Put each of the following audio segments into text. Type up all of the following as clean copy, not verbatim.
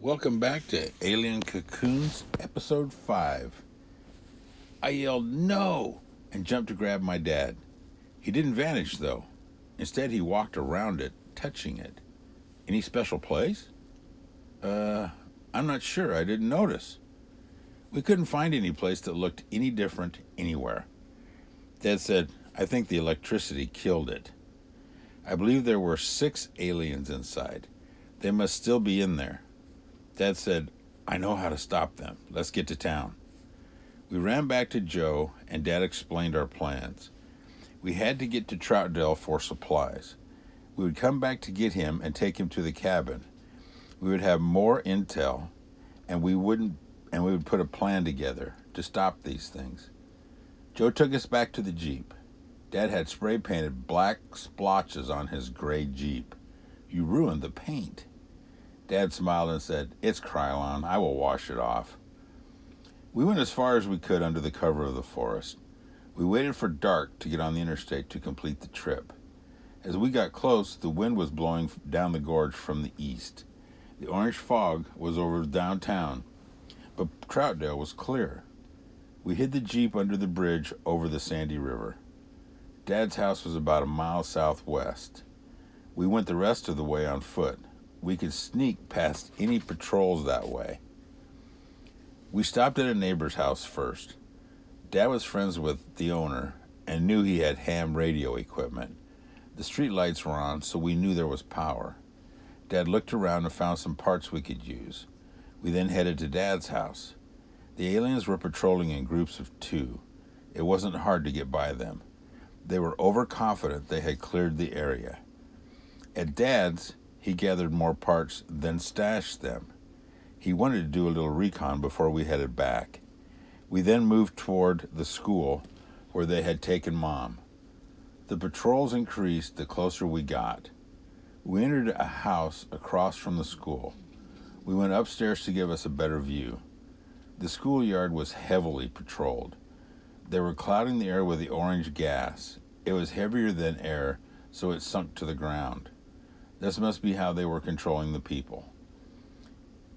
Welcome back to Alien Cocoons, Episode 5. I yelled, "No!" and jumped to grab my dad. He didn't vanish, though. Instead, he walked around it, touching it. Any special place? I'm not sure. I didn't notice. We couldn't find any place that looked any different anywhere. Dad said, "I think the electricity killed it." I believe there were 6 aliens inside. They must still be in there. Dad said, "I know how to stop them. Let's get to town." We ran back to Joe, and Dad explained our plans. We had to get to Troutdale for supplies. We would come back to get him and take him to the cabin. We would have more intel, and we would put a plan together to stop these things. Joe took us back to the Jeep. Dad had spray painted black splotches on his gray Jeep. "You ruined the paint." Dad smiled and said, "It's Krylon. I will wash it off." We went as far as we could under the cover of the forest. We waited for dark to get on the interstate to complete the trip. As we got close, the wind was blowing down the gorge from the east. The orange fog was over downtown, but Troutdale was clear. We hid the Jeep under the bridge over the Sandy River. Dad's house was about a mile southwest. We went the rest of the way on foot. We could sneak past any patrols that way. We stopped at a neighbor's house first. Dad was friends with the owner and knew he had ham radio equipment. The street lights were on, so we knew there was power. Dad looked around and found some parts we could use. We then headed to Dad's house. The aliens were patrolling in groups of 2. It wasn't hard to get by them. They were overconfident they had cleared the area. At Dad's, he gathered more parts, then stashed them. He wanted to do a little recon before we headed back. We then moved toward the school where they had taken Mom. The patrols increased the closer we got. We entered a house across from the school. We went upstairs to give us a better view. The schoolyard was heavily patrolled. They were clouding the air with the orange gas. It was heavier than air, so it sunk to the ground. This must be how they were controlling the people.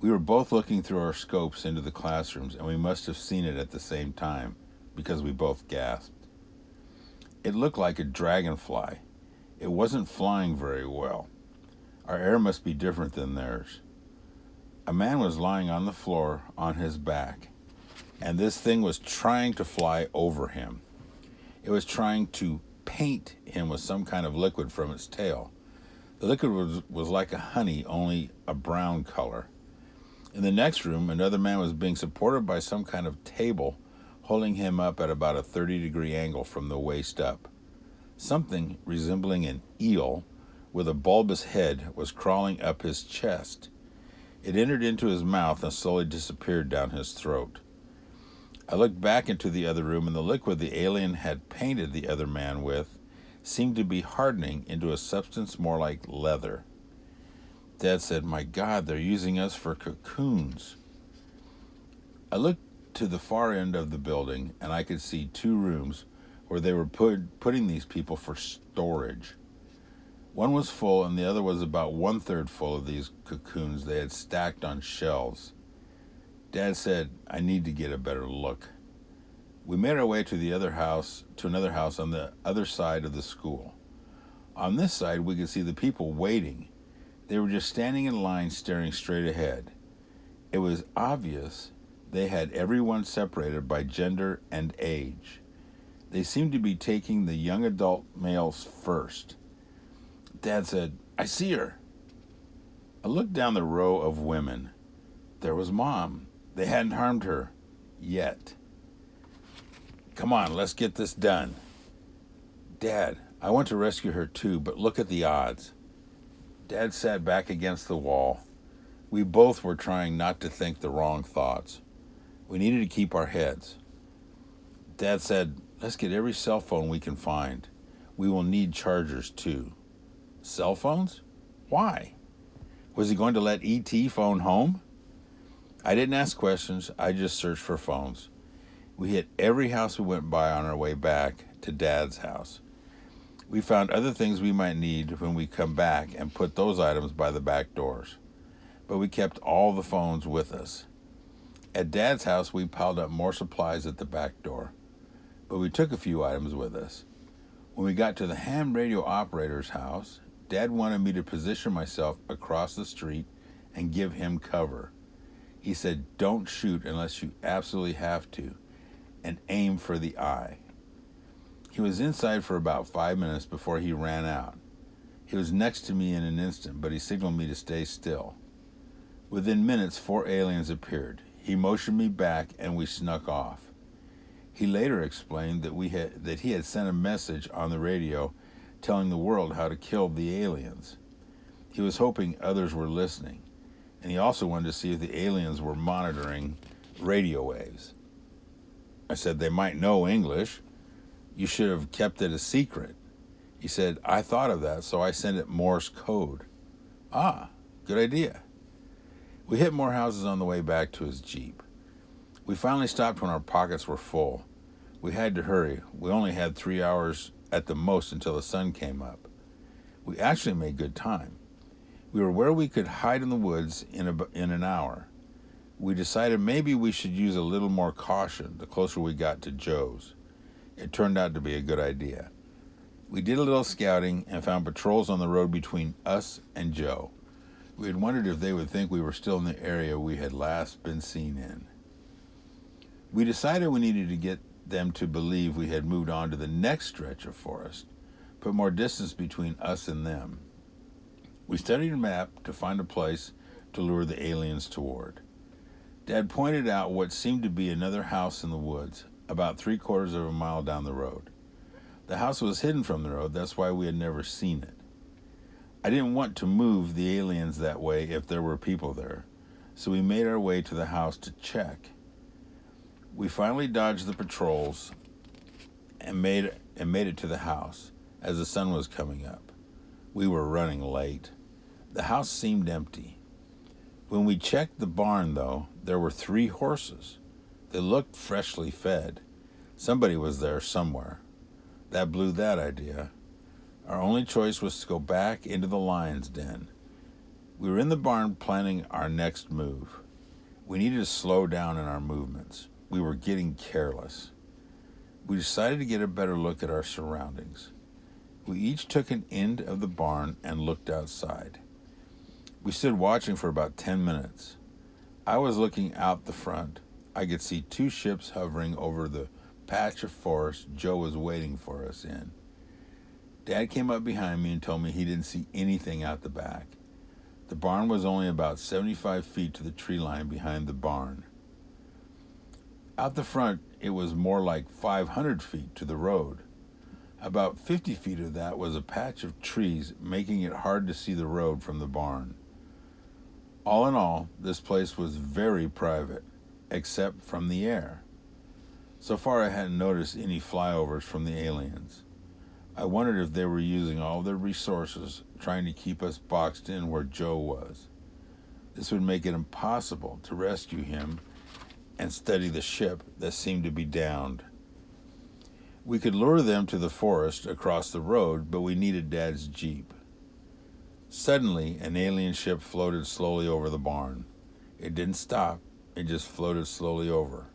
We were both looking through our scopes into the classrooms, and we must have seen it at the same time, because we both gasped. It looked like a dragonfly. It wasn't flying very well. Our air must be different than theirs. A man was lying on the floor on his back, and this thing was trying to fly over him. It was trying to paint him with some kind of liquid from its tail. The liquid was like a honey, only a brown color. In the next room, another man was being supported by some kind of table, holding him up at about a 30-degree angle from the waist up. Something resembling an eel with a bulbous head was crawling up his chest. It entered into his mouth and slowly disappeared down his throat. I looked back into the other room, and the liquid the alien had painted the other man with seemed to be hardening into a substance more like leather. Dad said, "My God, they're using us for cocoons." I looked to the far end of the building, and I could see 2 rooms where they were putting these people for storage. One was full, and the other was about 1/3 full of these cocoons they had stacked on shelves. Dad said, "I need to get a better look." We made our way to another house on the other side of the school. On this side, we could see the people waiting. They were just standing in line, staring straight ahead. It was obvious they had everyone separated by gender and age. They seemed to be taking the young adult males first. Dad said, "I see her." I looked down the row of women. There was Mom. They hadn't harmed her yet. "Come on, let's get this done." "Dad, I want to rescue her too, but look at the odds." Dad sat back against the wall. We both were trying not to think the wrong thoughts. We needed to keep our heads. Dad said, "Let's get every cell phone we can find. We will need chargers too." Cell phones? Why? Was he going to let E.T. phone home? I didn't ask questions. I just searched for phones. We hit every house we went by on our way back to Dad's house. We found other things we might need when we come back and put those items by the back doors. but we kept all the phones with us. At Dad's house, we piled up more supplies at the back door, but we took a few items with us. When we got to the ham radio operator's house, Dad wanted me to position myself across the street and give him cover. He said, "Don't shoot unless you absolutely have to, and aim for the eye." He was inside for about 5 minutes before he ran out. He was next to me in an instant, but he signaled me to stay still. Within minutes, 4 aliens appeared. He motioned me back, and we snuck off. He later explained that he had sent a message on the radio telling the world how to kill the aliens. He was hoping others were listening, and he also wanted to see if the aliens were monitoring radio waves. I said, "They might know English. You should have kept it a secret." He said, "I thought of that, so I sent it Morse code." Ah, good idea. We hit more houses on the way back to his Jeep. We finally stopped when our pockets were full. We had to hurry. We only had 3 hours at the most until the sun came up. We actually made good time. We were where we could hide in the woods in an hour. We decided maybe we should use a little more caution the closer we got to Joe's. It turned out to be a good idea. We did a little scouting and found patrols on the road between us and Joe. We had wondered if they would think we were still in the area we had last been seen in. We decided we needed to get them to believe we had moved on to the next stretch of forest, put more distance between us and them. We studied a map to find a place to lure the aliens toward. Dad pointed out what seemed to be another house in the woods, about 3/4 of a mile down the road. The house was hidden from the road, that's why we had never seen it. I didn't want to move the aliens that way if there were people there, so we made our way to the house to check. We finally dodged the patrols and made it to the house as the sun was coming up. We were running late. The house seemed empty. When we checked the barn, though, there were 3 horses. They looked freshly fed. Somebody was there somewhere. That blew that idea. Our only choice was to go back into the lion's den. We were in the barn planning our next move. We needed to slow down in our movements. We were getting careless. We decided to get a better look at our surroundings. We each took an end of the barn and looked outside. We stood watching for about 10 minutes. I was looking out the front. I could see 2 ships hovering over the patch of forest Joe was waiting for us in. Dad came up behind me and told me he didn't see anything out the back. The barn was only about 75 feet to the tree line behind the barn. Out the front, it was more like 500 feet to the road. About 50 feet of that was a patch of trees, making it hard to see the road from the barn. All in all, this place was very private, except from the air. So far, I hadn't noticed any flyovers from the aliens. I wondered if they were using all their resources trying to keep us boxed in where Joe was. This would make it impossible to rescue him and study the ship that seemed to be downed. We could lure them to the forest across the road, but we needed Dad's Jeep. Suddenly, an alien ship floated slowly over the barn. It didn't stop, it just floated slowly over.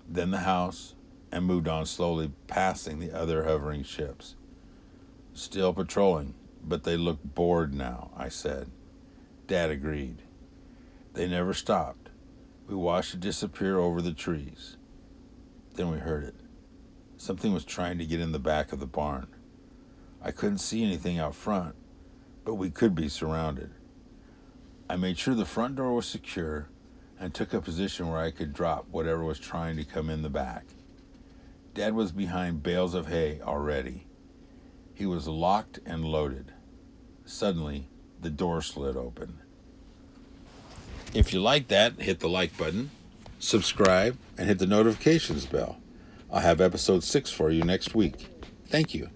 Then the house, and moved on slowly, passing the other hovering ships. "Still patrolling, but they look bored now," I said. Dad agreed. They never stopped. We watched it disappear over the trees. Then we heard it. Something was trying to get in the back of the barn. I couldn't see anything out front, but we could be surrounded. I made sure the front door was secure and took a position where I could drop whatever was trying to come in the back. Dad was behind bales of hay already. He was locked and loaded. Suddenly, the door slid open. If you like that, hit the like button, subscribe, and hit the notifications bell. I'll have episode 6 for you next week. Thank you.